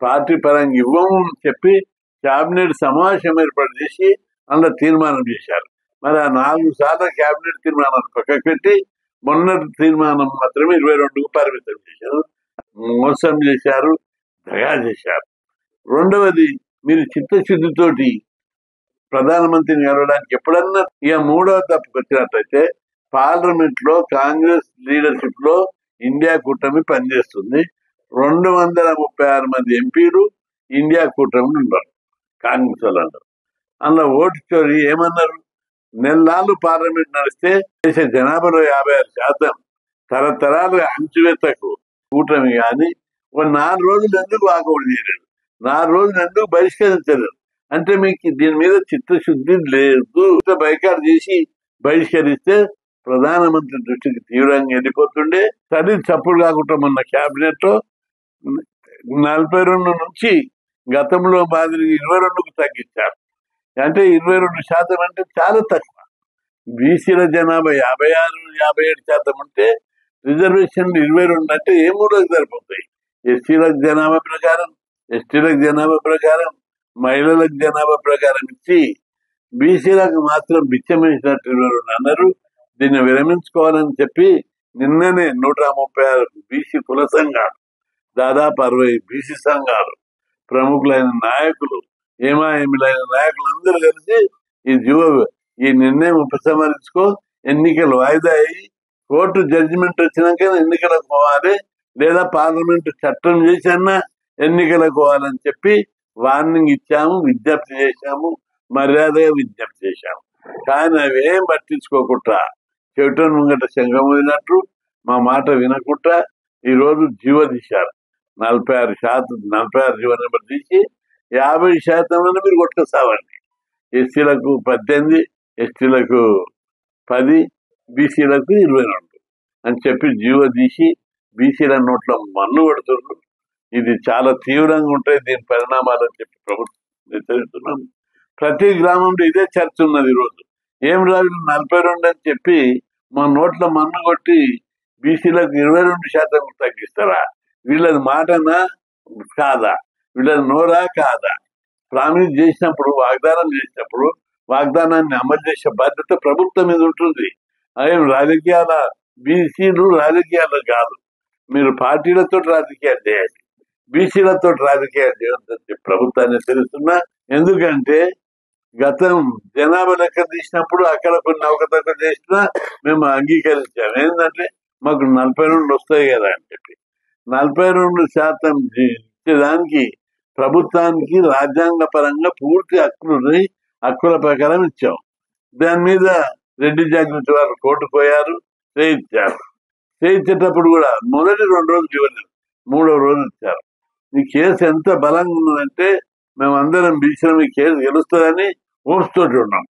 Party పరంగా ఇవ్వము అని చెప్పి కేబినెట్ సమావేశం ఏర్పాటు చేసి అందులో తీర్మానం చేశారు. మరి ఆ 4 సార్లు కేబినెట్ తీర్మానాలు పక్కకు పెట్టి మొన్నటి తీర్మానం మాత్రమే 22కు పరిమితం చేశారు. మోసం చేశారు, దగా చేశారు. రెండవది, మీరు చిత్తశుద్ధితోటి ప్రధానమంత్రిని కలవడానికి ఎప్పుడన్నా ఇక మూడవ తప్పుకు వచ్చినట్లయితే పార్లమెంట్ లో కాంగ్రెస్ లీడర్షిప్ లో ఇండియా కూటమి పనిచేస్తుంది. 236 మంది ఎంపీలు ఇండియా కూటమి ఉన్నారు, కాంగ్రెస్ వాళ్ళు. అందులో ఓటు చోరీ ఏమన్నారు, నెలలు పార్లమెంట్ నడిస్తే దేశ జనాభాలో 56% తరతరాలుగా అంచువేతకు కూటమి. కానీ ఒక 4 రోజులు ఎందుకు వాకౌట్ చేయలేదు, 4 రోజులు ఎందుకు బహిష్కరించలేదు అంటే మీకు దీని మీద చిత్తశుద్ధి లేదు. బైకాట్ చేసి బహిష్కరిస్తే ప్రధానమంత్రి దృష్టికి తీవ్రంగా వెళ్ళిపోతుండే. తల్లి చప్పుడు కాకుండా మొన్న క్యాబినెట్ లో 42 నుంచి గతంలో మాదిరి 22కు తగ్గించారు. అంటే 22% అంటే చాలా తక్కువ. బీసీల జనాభా 56-57% ఉంటే రిజర్వేషన్లు 22 అంటే ఏ మూడోకి సరిపోతాయి. ఎస్సీలకు జనాభా ప్రకారం, ఎస్టీలకు జనాభా ప్రకారం, మహిళలకు జనాభా ప్రకారం ఇచ్చి బీసీలకు మాత్రం బిచ్చమేసినట్టు 22 అన్నారు. దీన్ని విరమించుకోవాలని చెప్పి నిన్ననే 136 బీసీ కుల సంఘాలు, దాదాపు 60 బీసీ సంఘాలు, ప్రముఖులైన నాయకులు, ఏమాయములైన నాయకులు అందరూ కలిసి ఈ నిర్ణయం ఉపసంహరించుకో, ఎన్నికలు వాయిదా అయ్యి కోర్టు జడ్జిమెంట్ వచ్చినాక ఎన్నికలకు పోవాలి, లేదా పార్లమెంట్ చట్టం చేసన్నా ఎన్నికలకు పోవాలని చెప్పి వార్నింగ్ ఇచ్చాము, విజ్ఞప్తి చేశాము, మర్యాదగా విజ్ఞప్తి చేశాము. కానీ అవి ఏం పట్టించుకోకుండా చెవిటోని ముంగట శంఖం ఊదినట్టు మా మాట వినకుండా ఈరోజు జీవో తీశారు. 46 జీవో నెంబర్ తీసి 50% మీరు కొట్టుకొస్తామండి. ఎస్సీలకు 18, ఎస్టీలకు 10, బీసీలకు 22 అని చెప్పి జీవో తీసి బీసీల నోట్ల మన్ను కొడుతున్నారు. ఇది చాలా తీవ్రంగా ఉంటాయి దీని పరిణామాలు అని చెప్పి ప్రభుత్వం హెచ్చరిస్తున్నాం. ప్రతి గ్రామంలో ఇదే చర్చ ఉన్నది. ఈరోజు ఏం రాదు 42 అని చెప్పి మా నోట్ల మన్ను కొట్టి బీసీలకు 22% తగ్గిస్తారా? వీళ్ళది మాటనా కాదా? వీళ్ళది నోరా కాదా? ప్రామిస్ చేసినప్పుడు, వాగ్దానం చేసినప్పుడు వాగ్దానాన్ని అమలు చేసే బాధ్యత ప్రభుత్వం మీద ఉంటుంది. అదేం రాజకీయాల, బీసీలు రాజకీయాలు కాదు, మీరు పార్టీలతో రాజకీయాలు చేయాలి, బీసీలతో రాజకీయాలు చేయొద్దని ప్రభుత్వాన్ని తెలుస్తున్నా. ఎందుకంటే గతం జనాభా లెక్క తీసినప్పుడు అక్కడ కొన్ని అవకతవకలు చేసినా మేము అంగీకరించాము. ఏంటంటే మాకు 42 వస్తాయి కదా అని చెప్పి 42% ఇచ్చేదానికి ప్రభుత్వానికి రాజ్యాంగ పరంగా పూర్తి హక్కులు, హక్కుల ప్రకారం ఇచ్చాం. దాని మీద రెడ్డి జాగృతి వారు కోర్టుకు పోయారు, చేయించారు. చేయించేటప్పుడు కూడా మొదటి 2 రోజులు ఇవ్వలేదు, 3వ రోజు ఇచ్చారు. ఈ కేసు ఎంత బలంగా ఉన్నదంటే మేమందరం బీసీలో ఈ కేసు గెలుస్తుందని ఓర్చుతోటి ఉన్నాం.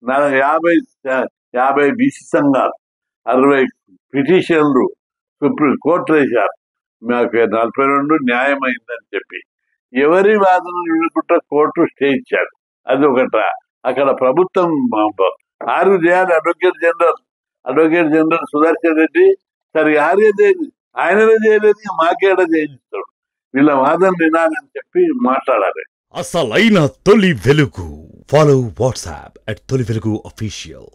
50 బీసీ సంఘాలు, 60 పిటిషన్లు సుప్రీం కోర్టు వేశారు. మాకు 42 న్యాయమైందని చెప్పి ఎవరి వాదన వినకుండా కోర్టు స్టే ఇచ్చారు. అది ఒకట. అక్కడ ప్రభుత్వం ఆర్గ్యూ చేయాలి. అడ్వకేట్ జనరల్ సుదర్శన్ రెడ్డి సరే ఆర్గ్యూ చేయాలి, ఆయననే చేయలేదు, మాకేడ చేయిస్తాడు. వీళ్ళ వాదన వినాలని చెప్పి మాట్లాడాలి. అసలైన తొలి వెలుగు. ఫాలో వాట్సాప్ @తొలి వెలుగు official.